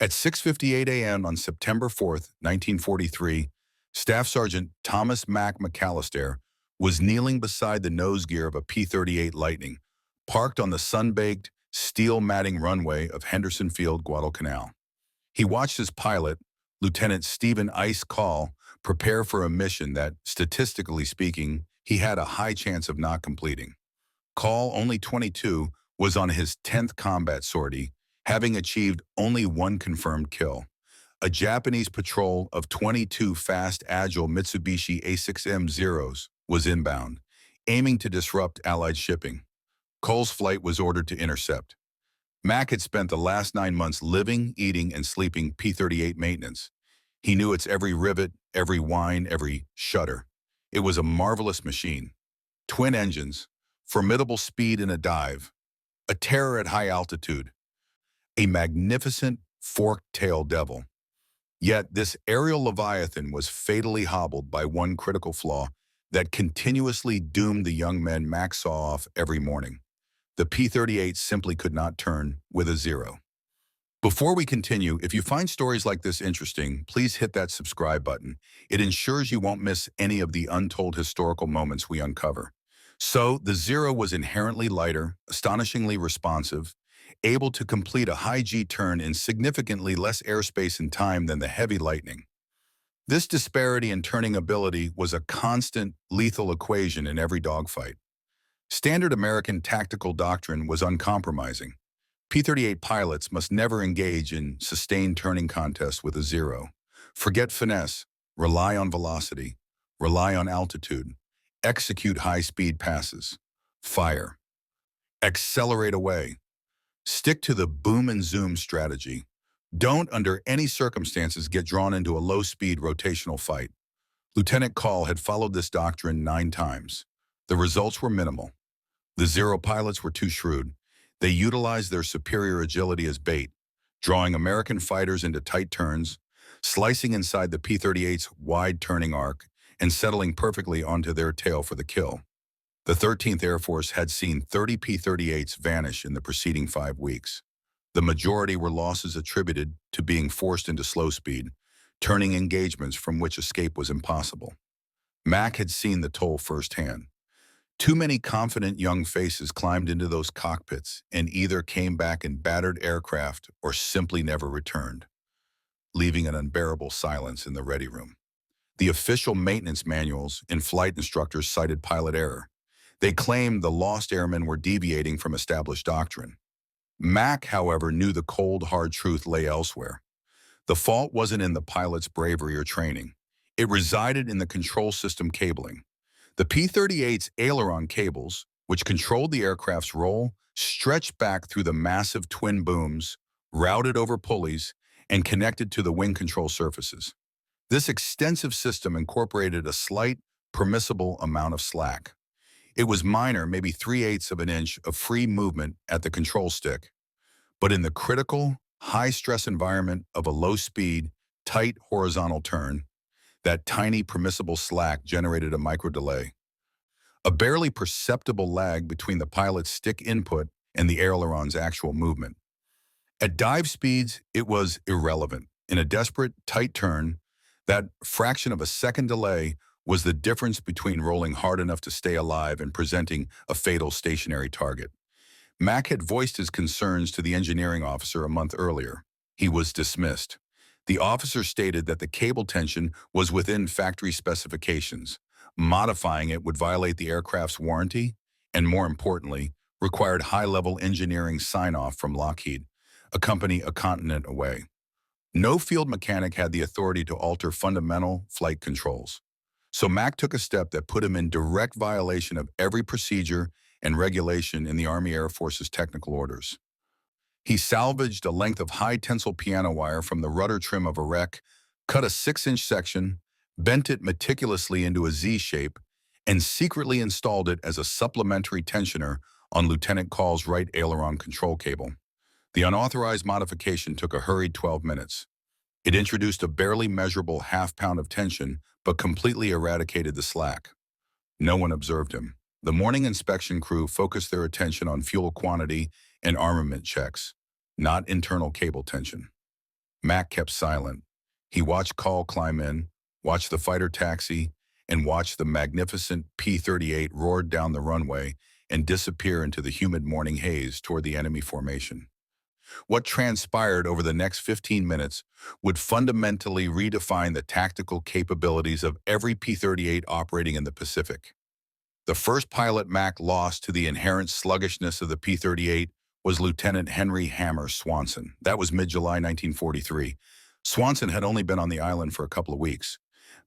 At 6:58 a.m. on September 4th, 1943, Staff Sergeant Thomas McAlistair was kneeling beside the nose gear of a P-38 Lightning, parked on the sunbaked, steel matting runway of Henderson Field, Guadalcanal. He watched his pilot, Lieutenant Stephen "Ice" Kahl, prepare for a mission that, statistically speaking, he had a high chance of not completing. Kahl, only 22, was on his 10th combat sortie, having achieved only one confirmed kill. A Japanese patrol of 22 fast, agile Mitsubishi A6M Zeros was inbound, aiming to disrupt Allied shipping. Kahl's flight was ordered to intercept. Mac had spent the last 9 months living, eating, and sleeping P-38 maintenance. He knew its every rivet, every whine, every shudder. It was a marvelous machine. Twin engines, formidable speed in a dive, a terror at high altitude, a magnificent fork-tailed devil. Yet this aerial leviathan was fatally hobbled by one critical flaw that continuously doomed the young men Mac saw off every morning. The P-38 simply could not turn with a zero. Before we continue, if you find stories like this interesting, please hit that subscribe button. It ensures you won't miss any of the untold historical moments we uncover. So, the Zero was inherently lighter, astonishingly responsive, able to complete a high G turn in significantly less airspace and time than the heavy Lightning. This disparity in turning ability was a constant, lethal equation in every dogfight. Standard American tactical doctrine was uncompromising. P-38 pilots must never engage in sustained turning contests with a Zero. Forget finesse, rely on velocity, rely on altitude, execute high-speed passes, fire, accelerate away. Stick to the boom and zoom strategy. Don't, under any circumstances, get drawn into a low-speed rotational fight. Lieutenant Kahl had followed this doctrine 9 times. The results were minimal. The Zero pilots were too shrewd. They utilized their superior agility as bait, drawing American fighters into tight turns, slicing inside the P-38's wide turning arc, and settling perfectly onto their tail for the kill. The 13th Air Force had seen 30 P-38s vanish in the preceding 5 weeks. The majority were losses attributed to being forced into slow speed, turning engagements from which escape was impossible. Mac had seen the toll firsthand. Too many confident young faces climbed into those cockpits and either came back in battered aircraft or simply never returned, leaving an unbearable silence in the ready room. The official maintenance manuals and flight instructors cited pilot error. They claimed the lost airmen were deviating from established doctrine. Mac, however, knew the cold, hard truth lay elsewhere. The fault wasn't in the pilot's bravery or training. It resided in the control system cabling. The P-38's aileron cables, which controlled the aircraft's roll, stretched back through the massive twin booms, routed over pulleys, and connected to the wing control surfaces. This extensive system incorporated a slight, permissible amount of slack. It was minor, maybe 3/8 of an inch of free movement at the control stick. But in the critical, high-stress environment of a low-speed, tight horizontal turn, that tiny permissible slack generated a micro-delay. A barely perceptible lag between the pilot's stick input and the aileron's actual movement. At dive speeds, it was irrelevant. In a desperate, tight turn, that fraction of a second delay was the difference between rolling hard enough to stay alive and presenting a fatal stationary target. Mac had voiced his concerns to the engineering officer a month earlier. He was dismissed. The officer stated that the cable tension was within factory specifications. Modifying it would violate the aircraft's warranty and, more importantly, required high-level engineering sign-off from Lockheed, a company a continent away. No field mechanic had the authority to alter fundamental flight controls. So Mac took a step that put him in direct violation of every procedure and regulation in the Army Air Force's technical orders. He salvaged a length of high-tensile piano wire from the rudder trim of a wreck, cut a 6-inch section, bent it meticulously into a Z shape, and secretly installed it as a supplementary tensioner on Lieutenant Kahl's right aileron control cable. The unauthorized modification took a hurried 12 minutes. It introduced a barely measurable half-pound of tension, but completely eradicated the slack. No one observed him. The morning inspection crew focused their attention on fuel quantity and armament checks, not internal cable tension. Mac kept silent. He watched Kahl climb in, watched the fighter taxi, and watched the magnificent P-38 roar down the runway and disappear into the humid morning haze toward the enemy formation. What transpired over the next 15 minutes would fundamentally redefine the tactical capabilities of every P-38 operating in the Pacific. The first pilot Mac lost to the inherent sluggishness of the P-38 was Lieutenant Henry Hammer Swanson. That was mid-July 1943. Swanson had only been on the island for a couple of weeks.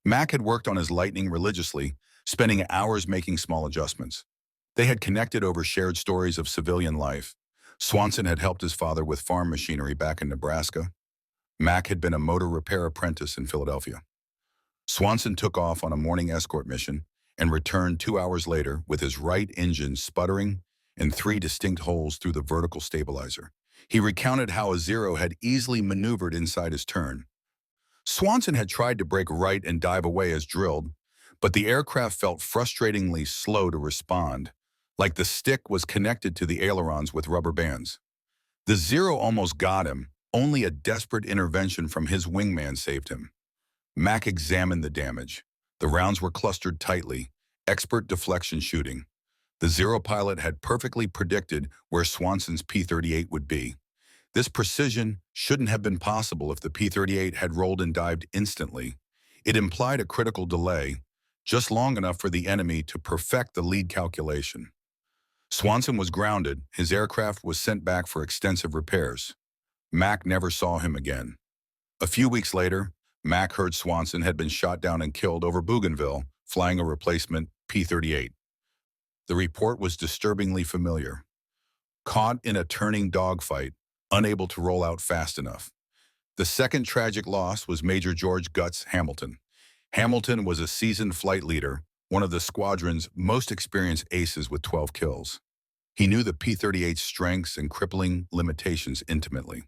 Mac had worked on his Lightning religiously, spending hours making small adjustments. They had connected over shared stories of civilian life. Swanson had helped his father with farm machinery back in Nebraska. Mac had been a motor repair apprentice in Philadelphia. Swanson took off on a morning escort mission and returned 2 hours later with his right engine sputtering and 3 distinct holes through the vertical stabilizer. He recounted how a Zero had easily maneuvered inside his turn. Swanson had tried to break right and dive away as drilled, but the aircraft felt frustratingly slow to respond, like the stick was connected to the ailerons with rubber bands. The Zero almost got him, only a desperate intervention from his wingman saved him. Mac examined the damage. The rounds were clustered tightly, expert deflection shooting. The Zero pilot had perfectly predicted where Swanson's P-38 would be. This precision shouldn't have been possible if the P-38 had rolled and dived instantly. It implied a critical delay, just long enough for the enemy to perfect the lead calculation. Swanson was grounded. His aircraft was sent back for extensive repairs. Mac never saw him again. A few weeks later, Mac heard Swanson had been shot down and killed over Bougainville, flying a replacement P-38. The report was disturbingly familiar. Caught in a turning dogfight, unable to roll out fast enough. The second tragic loss was Major George Guts Hamilton. Hamilton was a seasoned flight leader, one of the squadron's most experienced aces with 12 kills. He knew the P-38's strengths and crippling limitations intimately.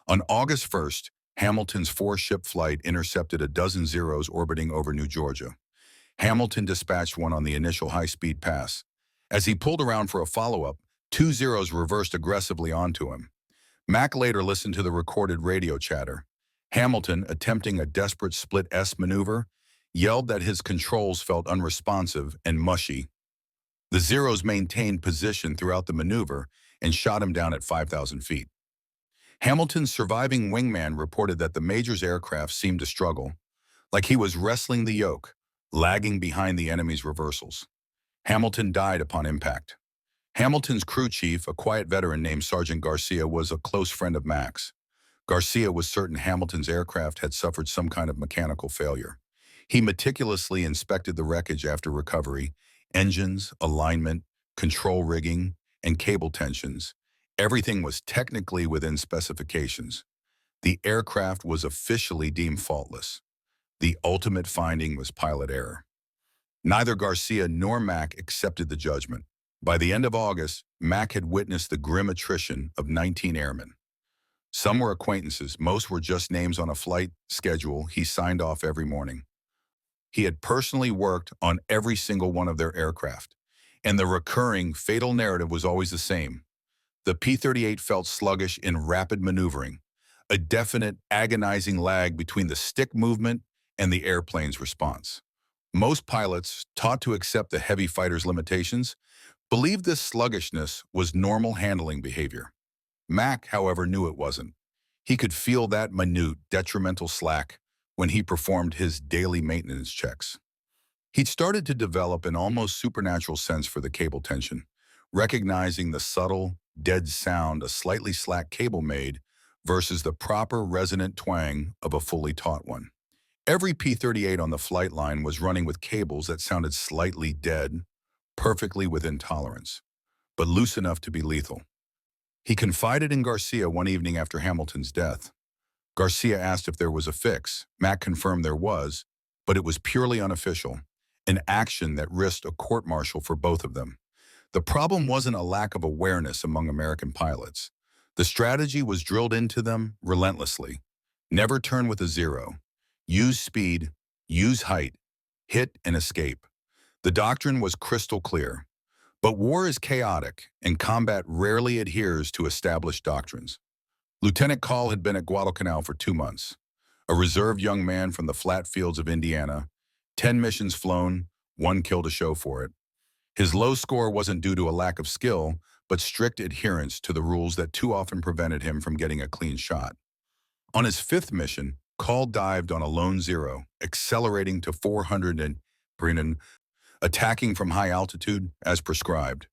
On August 1st, Hamilton's 4-ship flight intercepted a dozen Zeros orbiting over New Georgia. Hamilton dispatched one on the initial high-speed pass. As he pulled around for a follow-up, 2 Zeros reversed aggressively onto him. Mac later listened to the recorded radio chatter. Hamilton, attempting a desperate split S maneuver, yelled that his controls felt unresponsive and mushy. The Zeros maintained position throughout the maneuver and shot him down at 5,000 feet. Hamilton's surviving wingman reported that the Major's aircraft seemed to struggle, like he was wrestling the yoke, lagging behind the enemy's reversals. Hamilton died upon impact. Hamilton's crew chief, a quiet veteran named Sergeant Garcia, was a close friend of Mac's. Garcia was certain Hamilton's aircraft had suffered some kind of mechanical failure. He meticulously inspected the wreckage after recovery, engines, alignment, control rigging, and cable tensions. Everything was technically within specifications. The aircraft was officially deemed faultless. The ultimate finding was pilot error. Neither Garcia nor Mac accepted the judgment. By the end of August, Mac had witnessed the grim attrition of 19 airmen. Some were acquaintances, most were just names on a flight schedule he signed off every morning. He had personally worked on every single one of their aircraft, and the recurring, fatal narrative was always the same. The P-38 felt sluggish in rapid maneuvering, a definite, agonizing lag between the stick movement and the airplane's response. Most pilots, taught to accept the heavy fighter's limitations, believed this sluggishness was normal handling behavior. Mac, however, knew it wasn't. He could feel that minute, detrimental slack when he performed his daily maintenance checks. He'd started to develop an almost supernatural sense for the cable tension, recognizing the subtle, dead sound a slightly slack cable made versus the proper resonant twang of a fully taut one. Every P-38 on the flight line was running with cables that sounded slightly dead, perfectly within tolerance, but loose enough to be lethal. He confided in Garcia one evening after Hamilton's death. Garcia asked if there was a fix. Mac confirmed there was, but it was purely unofficial, an action that risked a court-martial for both of them. The problem wasn't a lack of awareness among American pilots. The strategy was drilled into them relentlessly. Never turn with a Zero. Use speed, use height, hit and escape. The doctrine was crystal clear. But war is chaotic, and combat rarely adheres to established doctrines. Lieutenant Kahl had been at Guadalcanal for 2 months. A reserved young man from the flat fields of Indiana, 10 missions flown, 1 kill to show for it. His low score wasn't due to a lack of skill, but strict adherence to the rules that too often prevented him from getting a clean shot. On his 5th mission, Kahl dived on a lone zero, accelerating to 400 and Brennan, attacking from high altitude as prescribed.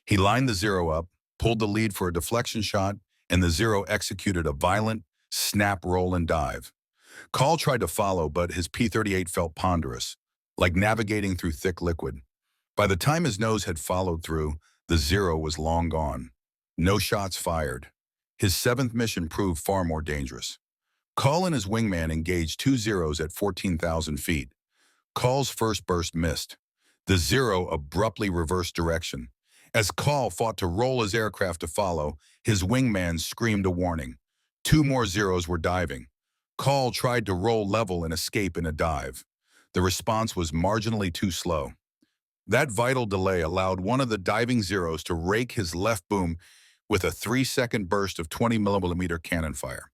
He lined the zero up, pulled the lead for a deflection shot, and the zero executed a violent snap, roll, and dive. Kahl tried to follow, but his P-38 felt ponderous, like navigating through thick liquid. By the time his nose had followed through, the zero was long gone. No shots fired. His 7th mission proved far more dangerous. Kahl and his wingman engaged 2 zeros at 14,000 feet. Kahl's first burst missed. The zero abruptly reversed direction. As Kahl fought to roll his aircraft to follow, his wingman screamed a warning. 2 more zeros were diving. Kahl tried to roll level and escape in a dive. The response was marginally too slow. That vital delay allowed one of the diving zeros to rake his left boom with a 3-second burst of 20mm cannon fire.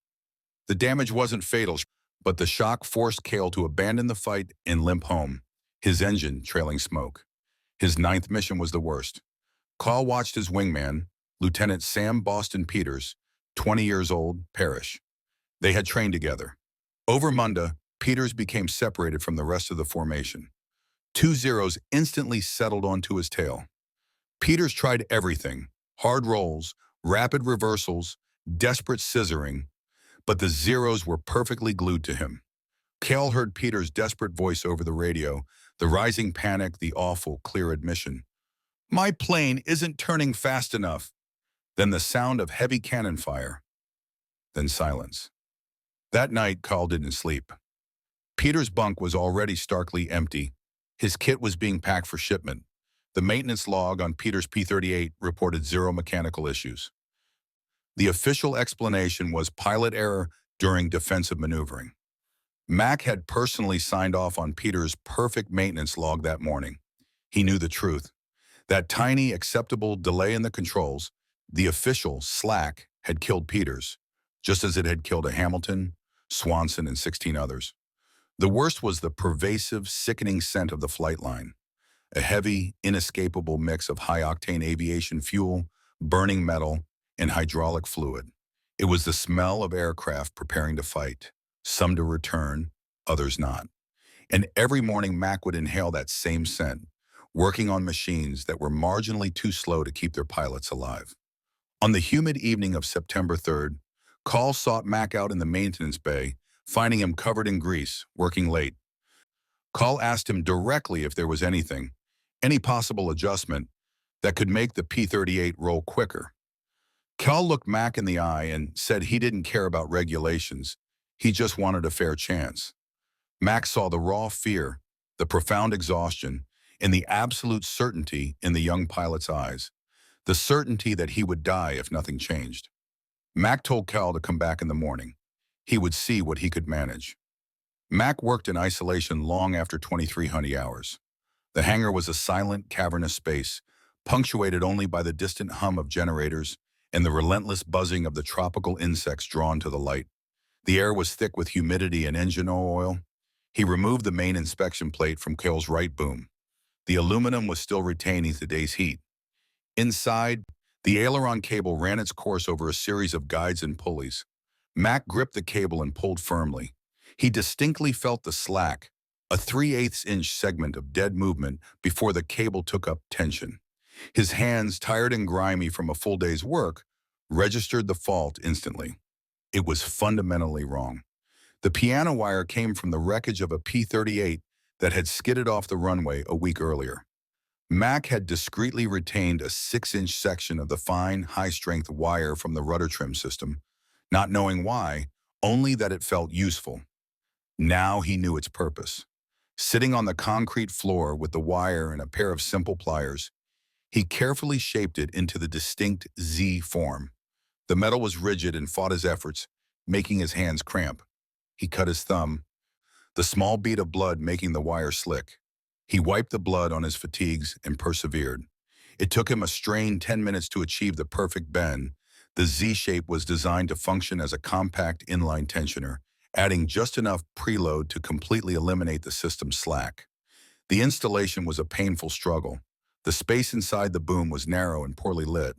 The damage wasn't fatal, but the shock forced Kahl to abandon the fight and limp home, his engine trailing smoke. His 9th mission was the worst. Kahl watched his wingman, Lieutenant Sam Boston Peters, 20 years old, perish. They had trained together. Over Munda, Peters became separated from the rest of the formation. 2 zeros instantly settled onto his tail. Peters tried everything, hard rolls, rapid reversals, desperate scissoring, but the zeros were perfectly glued to him. Kahl heard Peters' desperate voice over the radio, the rising panic, the awful, clear admission. "My plane isn't turning fast enough." Then the sound of heavy cannon fire. Then silence. That night, Kahl didn't sleep. Peters' bunk was already starkly empty. His kit was being packed for shipment. The maintenance log on Peters' P-38 reported 0 mechanical issues. The official explanation was pilot error during defensive maneuvering. Mac had personally signed off on Peters' perfect maintenance log that morning. He knew the truth. That tiny, acceptable delay in the controls, the official slack, had killed Peters, just as it had killed a Hamilton, Swanson, and 16 others. The worst was the pervasive, sickening scent of the flight line, a heavy, inescapable mix of high-octane aviation fuel, burning metal, and hydraulic fluid. It was the smell of aircraft preparing to fight, some to return, others not. And every morning Mac would inhale that same scent, working on machines that were marginally too slow to keep their pilots alive. On the humid evening of September 3rd, Kahl sought Mac out in the maintenance bay, finding him covered in grease, working late. Kahl asked him directly if there was anything, any possible adjustment, that could make the P-38 roll quicker. Kahl looked Mac in the eye and said he didn't care about regulations, he just wanted a fair chance. Mac saw the raw fear, the profound exhaustion, and the absolute certainty in the young pilot's eyes, the certainty that he would die if nothing changed. Mac told Kahl to come back in the morning. He would see what he could manage. Mac worked in isolation long after 2300 hours. The hangar was a silent, cavernous space, punctuated only by the distant hum of generators and the relentless buzzing of the tropical insects drawn to the light. The air was thick with humidity and engine oil. He removed the main inspection plate from Kahl's right boom. The aluminum was still retaining the day's heat. Inside, the aileron cable ran its course over a series of guides and pulleys. Mac gripped the cable and pulled firmly. He distinctly felt the slack, a 3/8-inch segment of dead movement before the cable took up tension. His hands, tired and grimy from a full day's work, registered the fault instantly. It was fundamentally wrong. The piano wire came from the wreckage of a P-38 that had skidded off the runway a week earlier. Mac had discreetly retained a 6-inch section of the fine, high-strength wire from the rudder trim system, not knowing why, only that it felt useful. Now he knew its purpose. Sitting on the concrete floor with the wire and a pair of simple pliers, he carefully shaped it into the distinct Z form. The metal was rigid and fought his efforts, making his hands cramp. He cut his thumb, the small bead of blood making the wire slick. He wiped the blood on his fatigues and persevered. It took him a strained 10 minutes to achieve the perfect bend, The Z-shape was designed to function as a compact inline tensioner, adding just enough preload to completely eliminate the system's slack. The installation was a painful struggle. The space inside the boom was narrow and poorly lit.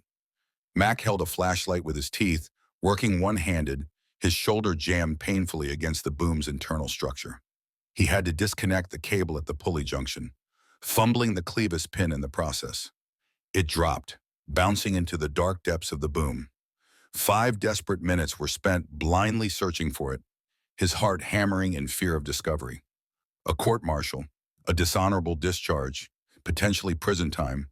Mac held a flashlight with his teeth, working one-handed, his shoulder jammed painfully against the boom's internal structure. He had to disconnect the cable at the pulley junction, fumbling the clevis pin in the process. It dropped, bouncing into the dark depths of the boom. 5 desperate minutes were spent blindly searching for it, his heart hammering in fear of discovery. A court-martial, a dishonorable discharge, potentially prison time.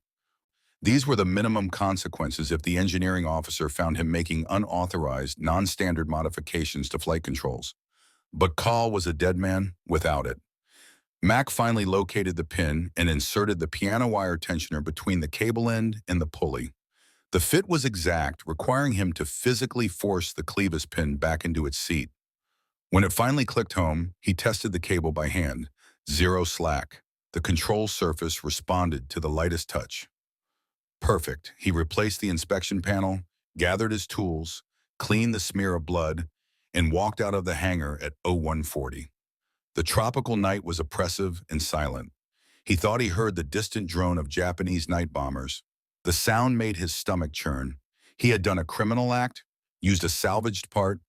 These were the minimum consequences if the engineering officer found him making unauthorized, non-standard modifications to flight controls. But Kahl was a dead man without it. Mac finally located the pin and inserted the piano wire tensioner between the cable end and the pulley. The fit was exact, requiring him to physically force the clevis pin back into its seat. When it finally clicked home, he tested the cable by hand. 0 slack. The control surface responded to the lightest touch. Perfect. He replaced the inspection panel, gathered his tools, cleaned the smear of blood, and walked out of the hangar at 0140. The tropical night was oppressive and silent. He thought he heard the distant drone of Japanese night bombers. The sound made his stomach churn. He had done a criminal act, used a salvaged part,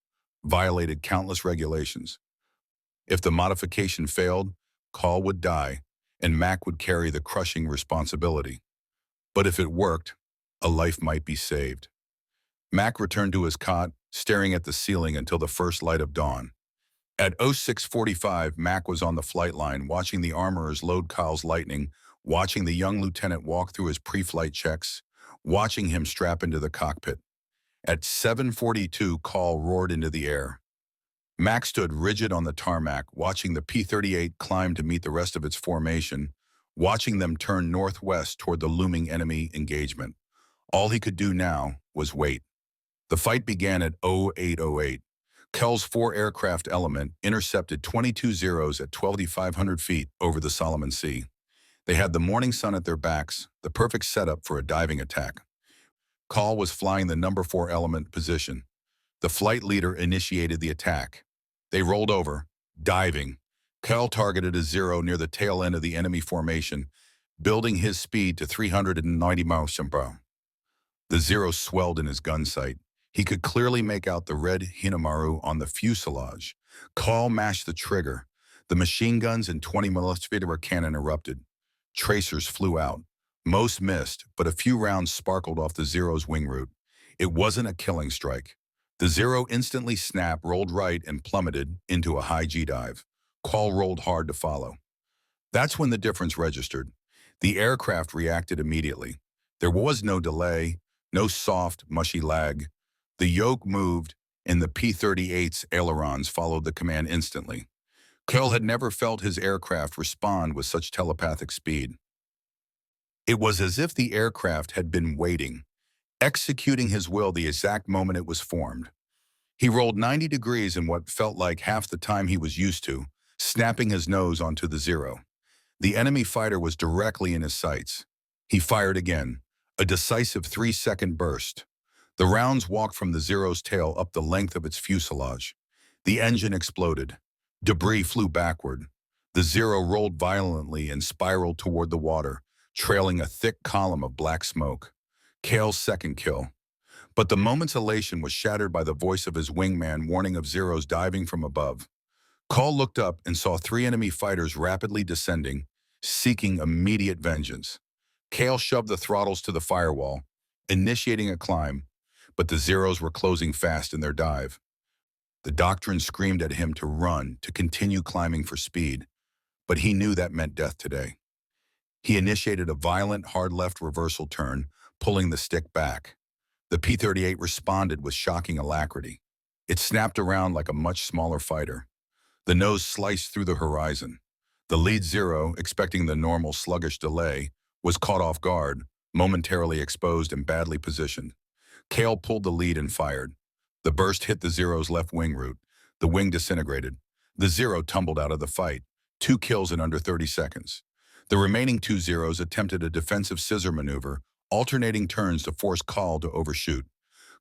violated countless regulations. If the modification failed, Kahl would die, and Mac would carry the crushing responsibility. But if it worked, a life might be saved. Mac returned to his cot, staring at the ceiling until the first light of dawn. At 0645, Mac was on the flight line, watching the armorers load Kahl's Lightning, watching the young lieutenant walk through his pre-flight checks, watching him strap into the cockpit. At 7:42, Kahl roared into the air. Mac stood rigid on the tarmac, watching the P-38 climb to meet the rest of its formation, watching them turn northwest toward the looming enemy engagement. All he could do now was wait. The fight began at 0808. Kahl's 4-aircraft element intercepted 22 Zeros at 12,500 feet over the Solomon Sea. They had the morning sun at their backs, the perfect setup for a diving attack. Kahl was flying the number 4 element position. The flight leader initiated the attack. They rolled over, diving. Kahl targeted a Zero near the tail end of the enemy formation, building his speed to 390 miles per hour. The Zero swelled in his gun sight. He could clearly make out the red Hinamaru on the fuselage. Kahl mashed the trigger. The machine guns and 20mm cannon erupted. Tracers flew out. Most missed, but a few rounds sparkled off the Zero's wing root. It wasn't a killing strike. The Zero instantly snapped, rolled right, and plummeted into a high G dive. Kahl rolled hard to follow. That's when the difference registered. The aircraft reacted immediately. There was no delay, no soft, mushy lag. The yoke moved, and the P-38's ailerons followed the command instantly. Kahl had never felt his aircraft respond with such telepathic speed. It was as if the aircraft had been waiting, executing his will the exact moment it was formed. He rolled 90 degrees in what felt like half the time he was used to, snapping his nose onto the Zero. The enemy fighter was directly in his sights. He fired again, a decisive 3-second burst. The rounds walked from the Zero's tail up the length of its fuselage. The engine exploded. Debris flew backward. The Zero rolled violently and spiraled toward the water, trailing a thick column of black smoke. Kahl's second kill. But the moment's elation was shattered by the voice of his wingman warning of Zeros diving from above. Kahl looked up and saw 3 enemy fighters rapidly descending, seeking immediate vengeance. Kahl shoved the throttles to the firewall, initiating a climb, but the Zeros were closing fast in their dive. The doctrine screamed at him to run, to continue climbing for speed, but he knew that meant death today. He initiated a violent hard left reversal turn, pulling the stick back. The P-38 responded with shocking alacrity. It snapped around like a much smaller fighter. The nose sliced through the horizon. The lead Zero, expecting the normal sluggish delay, was caught off guard, momentarily exposed and badly positioned. Kahl pulled the lead and fired. The burst hit the Zero's left wing root. The wing disintegrated. The Zero tumbled out of the fight. 2 kills in under 30 seconds. The remaining 2 Zeros attempted a defensive scissor maneuver, alternating turns to force Kahl to overshoot.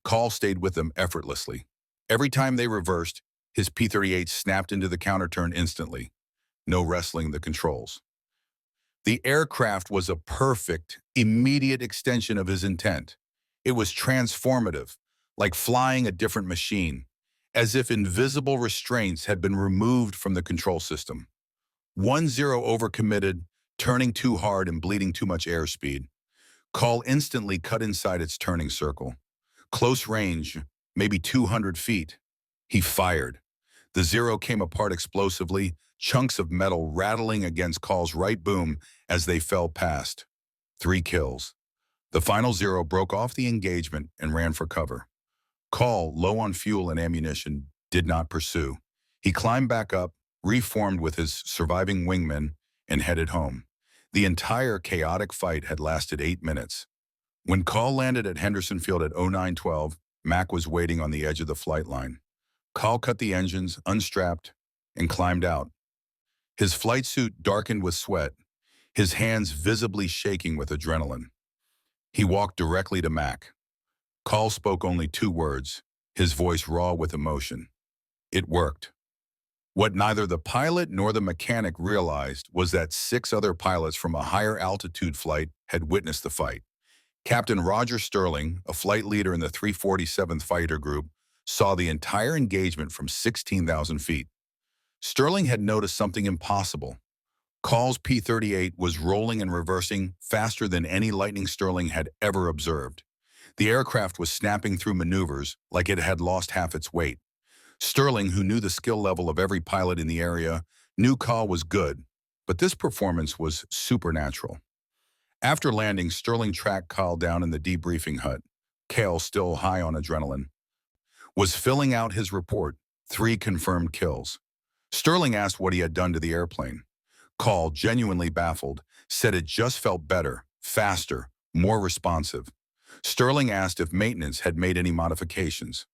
Kahl stayed with them effortlessly. Every time they reversed, his P-38 snapped into the counter-turn instantly. No wrestling the controls. The aircraft was a perfect, immediate extension of his intent. It was transformative, like flying a different machine, as if invisible restraints had been removed from the control system. 1-0 overcommitted, turning too hard and bleeding too much airspeed. Kahl instantly cut inside its turning circle. Close range, maybe 200 feet. He fired. The Zero came apart explosively, chunks of metal rattling against Kahl's right boom as they fell past. 3 kills. The final Zero broke off the engagement and ran for cover. Kahl, low on fuel and ammunition, did not pursue. He climbed back up, reformed with his surviving wingmen, and headed home. The entire chaotic fight had lasted 8 minutes. When Kahl landed at Henderson Field at 09:12, Mac was waiting on the edge of the flight line. Kahl cut the engines, unstrapped, and climbed out. His flight suit darkened with sweat, his hands visibly shaking with adrenaline. He walked directly to Mac. Kahl spoke only 2 words, his voice raw with emotion. It worked. What neither the pilot nor the mechanic realized was that 6 other pilots from a higher altitude flight had witnessed the fight. Captain Roger Sterling, a flight leader in the 347th Fighter Group, saw the entire engagement from 16,000 feet. Sterling had noticed something impossible. Kahl's P-38 was rolling and reversing faster than any Lightning Sterling had ever observed. The aircraft was snapping through maneuvers like it had lost half its weight. Sterling, who knew the skill level of every pilot in the area, knew Kahl was good, but this performance was supernatural. After landing, Sterling tracked Kahl down in the debriefing hut. Kahl, still high on adrenaline, was filling out his report, 3 confirmed kills. Sterling asked what he had done to the airplane. Kahl, genuinely baffled, said it just felt better, faster, more responsive. Sterling asked if maintenance had made any modifications.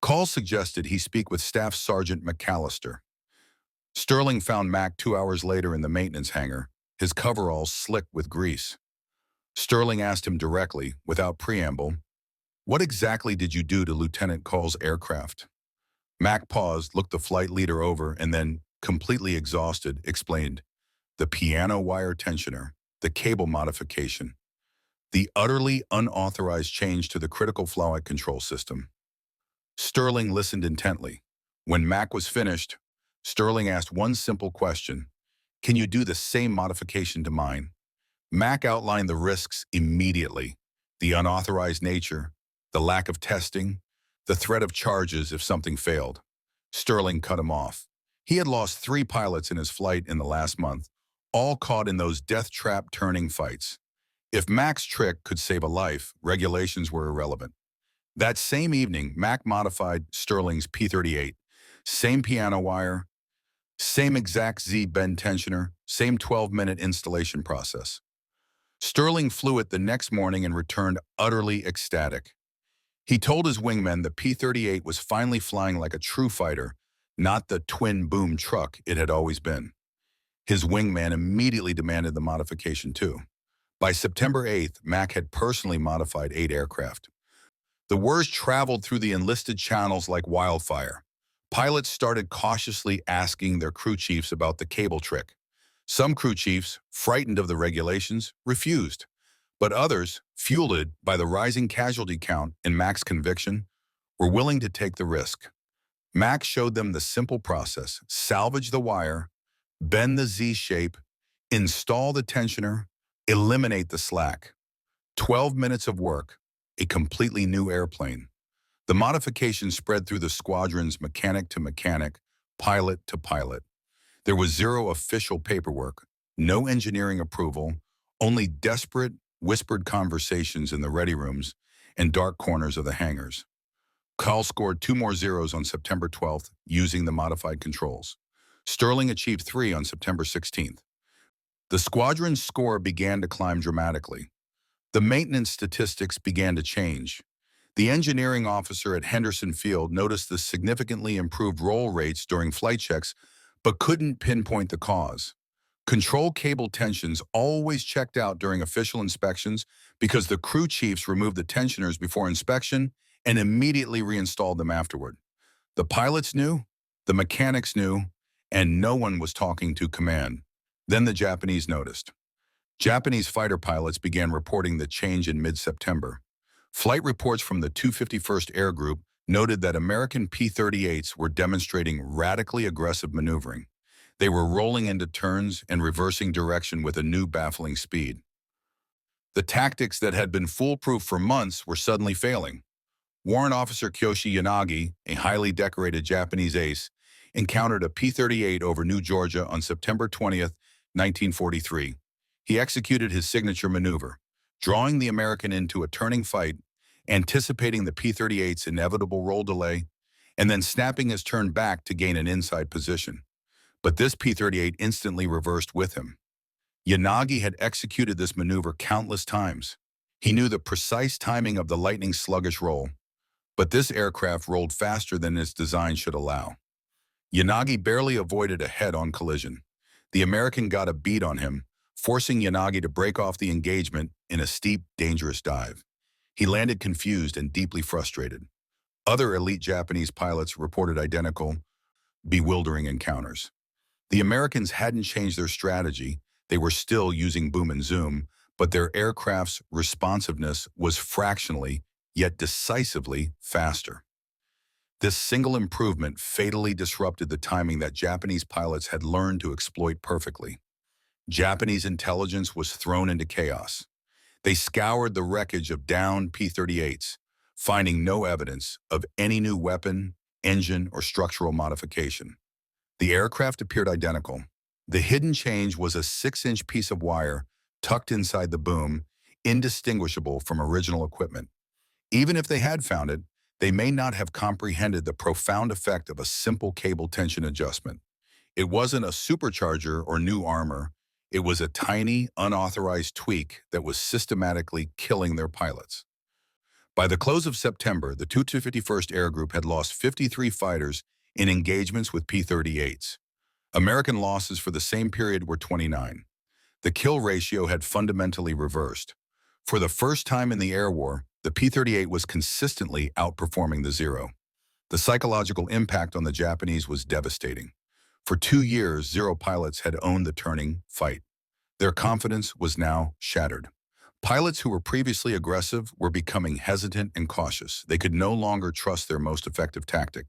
Kahl suggested he speak with Staff Sergeant McAlistair. Sterling found Mac 2 hours later in the maintenance hangar, his coveralls slick with grease. Sterling asked him directly, without preamble, "What exactly did you do to Lieutenant Kahl's aircraft?" Mac paused, looked the flight leader over, and then, completely exhausted, explained, "The piano wire tensioner, the cable modification, the utterly unauthorized change to the critical flight control system." Sterling listened intently. When Mac was finished, Sterling asked one simple question: "Can you do the same modification to mine?" Mac outlined the risks immediately: the unauthorized nature, the lack of testing, the threat of charges if something failed. Sterling cut him off. He had lost 3 pilots in his flight in the last month, all caught in those death trap turning fights. If Mac's trick could save a life, regulations were irrelevant. That same evening, Mac modified Sterling's P-38. Same piano wire, same exact Z-bend tensioner, same 12-minute installation process. Sterling flew it the next morning and returned utterly ecstatic. He told his wingmen the P-38 was finally flying like a true fighter, not the twin-boom truck it had always been. His wingman immediately demanded the modification too. By September 8th, Mac had personally modified 8 aircraft. The words traveled through the enlisted channels like wildfire. Pilots started cautiously asking their crew chiefs about the cable trick. Some crew chiefs, frightened of the regulations, refused. But others, fueled by the rising casualty count and Mac's conviction, were willing to take the risk. Mac showed them the simple process: salvage the wire, bend the Z shape, install the tensioner, eliminate the slack. 12 minutes of work, a completely new airplane. The modification spread through the squadrons mechanic to mechanic, pilot to pilot. There was zero official paperwork, no engineering approval, only desperate, whispered conversations in the ready rooms and dark corners of the hangars. Kahl scored 2 more zeros on September 12th using the modified controls. Sterling achieved 3 on September 16th. The squadron's score began to climb dramatically. The maintenance statistics began to change. The engineering officer at Henderson Field noticed the significantly improved roll rates during flight checks, but couldn't pinpoint the cause. Control cable tensions always checked out during official inspections because the crew chiefs removed the tensioners before inspection and immediately reinstalled them afterward. The pilots knew, the mechanics knew, and no one was talking to command. Then the Japanese noticed. Japanese fighter pilots began reporting the change in mid-September. Flight reports from the 251st Air Group noted that American P-38s were demonstrating radically aggressive maneuvering. They were rolling into turns and reversing direction with a new baffling speed. The tactics that had been foolproof for months were suddenly failing. Warrant Officer Kyoshi Yanagi, a highly decorated Japanese ace, encountered a P-38 over New Georgia on September 20th, 1943. He executed his signature maneuver, drawing the American into a turning fight, anticipating the P-38's inevitable roll delay, and then snapping his turn back to gain an inside position. But this P-38 instantly reversed with him. Yanagi had executed this maneuver countless times. He knew the precise timing of the Lightning's sluggish roll, but this aircraft rolled faster than its design should allow. Yanagi barely avoided a head-on collision. The American got a beat on him, forcing Yanagi to break off the engagement in a steep, dangerous dive. He landed confused and deeply frustrated. Other elite Japanese pilots reported identical, bewildering encounters. The Americans hadn't changed their strategy. They were still using boom and zoom, but their aircraft's responsiveness was fractionally, yet decisively, faster. This single improvement fatally disrupted the timing that Japanese pilots had learned to exploit perfectly. Japanese intelligence was thrown into chaos. They scoured the wreckage of downed P-38s, finding no evidence of any new weapon, engine, or structural modification. The aircraft appeared identical. The hidden change was a 6-inch piece of wire tucked inside the boom, indistinguishable from original equipment. Even if they had found it, they may not have comprehended the profound effect of a simple cable tension adjustment. It wasn't a supercharger or new armor. It was a tiny, unauthorized tweak that was systematically killing their pilots. By the close of September, the 251st Air Group had lost 53 fighters in engagements with P-38s. American losses for the same period were 29. The kill ratio had fundamentally reversed. For the first time in the air war, the P-38 was consistently outperforming the Zero. The psychological impact on the Japanese was devastating. For 2 years, Zero pilots had owned the turning fight. Their confidence was now shattered. Pilots who were previously aggressive were becoming hesitant and cautious. They could no longer trust their most effective tactic.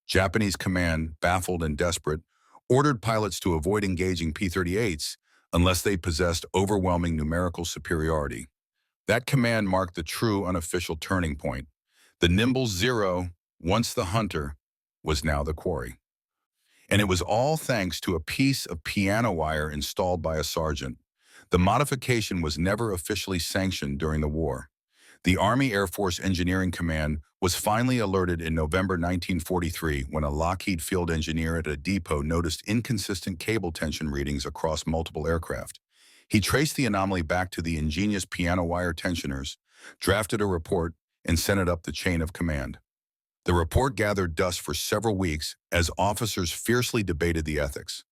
Japanese command, baffled and desperate, ordered pilots to avoid engaging P-38s unless they possessed overwhelming numerical superiority. That command marked the true unofficial turning point. The nimble Zero, once the hunter, was now the quarry. And it was all thanks to a piece of piano wire installed by a sergeant. The modification was never officially sanctioned during the war. The Army Air Force Engineering Command was finally alerted in November 1943 when a Lockheed field engineer at a depot noticed inconsistent cable tension readings across multiple aircraft. He traced the anomaly back to the ingenious piano wire tensioners, drafted a report, and sent it up the chain of command. The report gathered dust for several weeks as officers fiercely debated the ethics.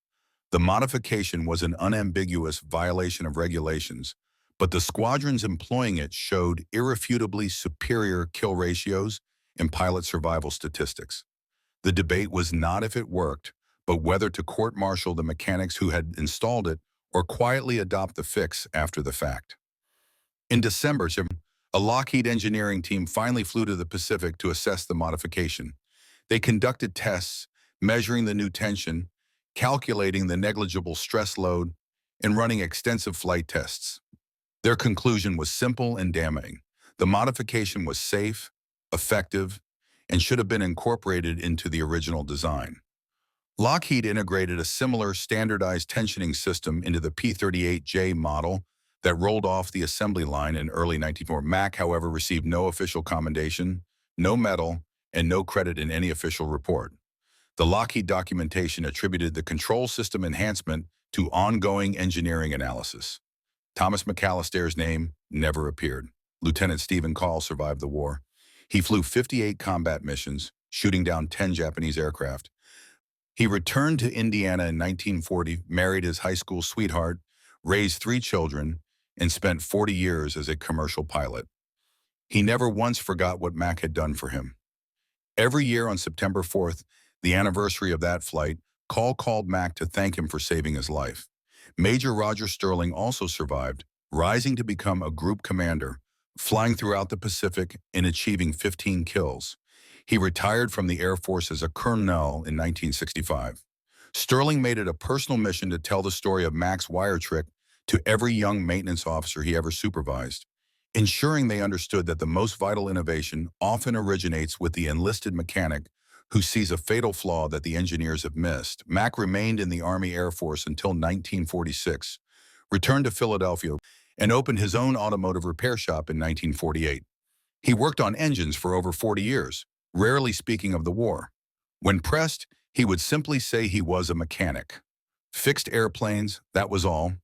The modification was an unambiguous violation of regulations, but the squadrons employing it showed irrefutably superior kill ratios and pilot survival statistics. The debate was not if it worked, but whether to court-martial the mechanics who had installed it or quietly adopt the fix after the fact. In December, a Lockheed engineering team finally flew to the Pacific to assess the modification. They conducted tests, measuring the new tension, calculating the negligible stress load, and running extensive flight tests. Their conclusion was simple and damning. The modification was safe, effective, and should have been incorporated into the original design. Lockheed integrated a similar standardized tensioning system into the P-38J model that rolled off the assembly line in early 1944. Mac, however, received no official commendation, no medal, and no credit in any official report. The Lockheed documentation attributed the control system enhancement to ongoing engineering analysis. Thomas McAlistair's name never appeared. Lieutenant Stephen Kahl survived the war. He flew 58 combat missions, shooting down 10 Japanese aircraft. He returned to Indiana in 1940, married his high school sweetheart, raised 3 children, and spent 40 years as a commercial pilot. He never once forgot what Mac had done for him. Every year on September 4th, the anniversary of that flight, Kahl called Mac to thank him for saving his life. Major Roger Sterling also survived, rising to become a group commander, flying throughout the Pacific and achieving 15 kills. He retired from the Air Force as a colonel in 1965. Sterling made it a personal mission to tell the story of Mac's wire trick to every young maintenance officer he ever supervised, ensuring they understood that the most vital innovation often originates with the enlisted mechanic who sees a fatal flaw that the engineers have missed. Mac remained in the Army Air Force until 1946, returned to Philadelphia, and opened his own automotive repair shop in 1948. He worked on engines for over 40 years, rarely speaking of the war. When pressed, he would simply say he was a mechanic. Fixed airplanes, that was all.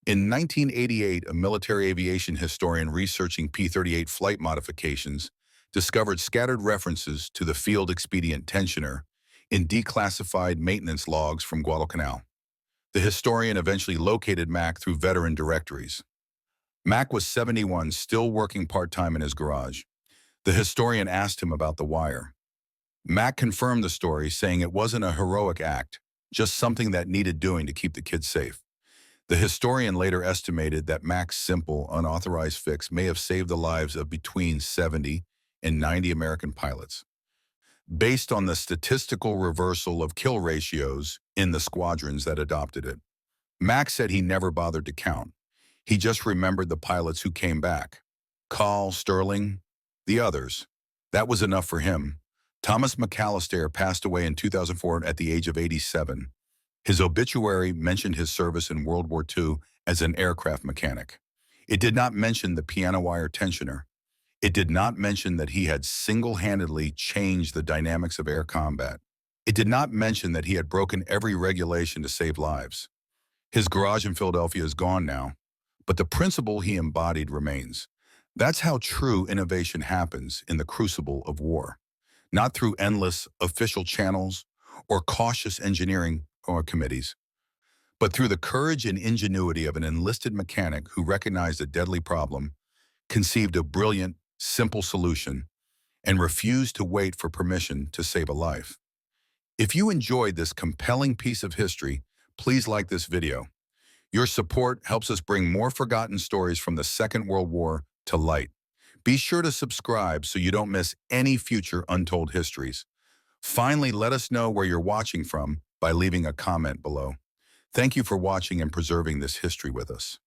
In 1988, a military aviation historian researching P-38 flight modifications discovered scattered references to the field expedient tensioner in declassified maintenance logs from Guadalcanal. The historian eventually located Mac through veteran directories. Mac was 71, still working part-time in his garage. The historian asked him about the wire. Mac confirmed the story, saying it wasn't a heroic act, just something that needed doing to keep the kids safe. The historian later estimated that Mac's simple, unauthorized fix may have saved the lives of between 70 and 90 American pilots. Based on the statistical reversal of kill ratios in the squadrons that adopted it, Mac said he never bothered to count. He just remembered the pilots who came back. Kahl, Sterling, the others. That was enough for him. Thomas McAlistair passed away in 2004 at the age of 87. His obituary mentioned his service in World War II as an aircraft mechanic. It did not mention the piano wire tensioner. It did not mention that he had single-handedly changed the dynamics of air combat. It did not mention that he had broken every regulation to save lives. His garage in Philadelphia is gone now, but the principle he embodied remains. That's how true innovation happens in the crucible of war. Not through endless official channels or cautious engineering or committees, but through the courage and ingenuity of an enlisted mechanic who recognized a deadly problem, conceived a brilliant, simple solution, and refused to wait for permission to save a life. If you enjoyed this compelling piece of history, please like this video. Your support helps us bring more forgotten stories from the Second World War to light. Be sure to subscribe so you don't miss any future untold histories. Finally, let us know where you're watching from by leaving a comment below. Thank you for watching and preserving this history with us.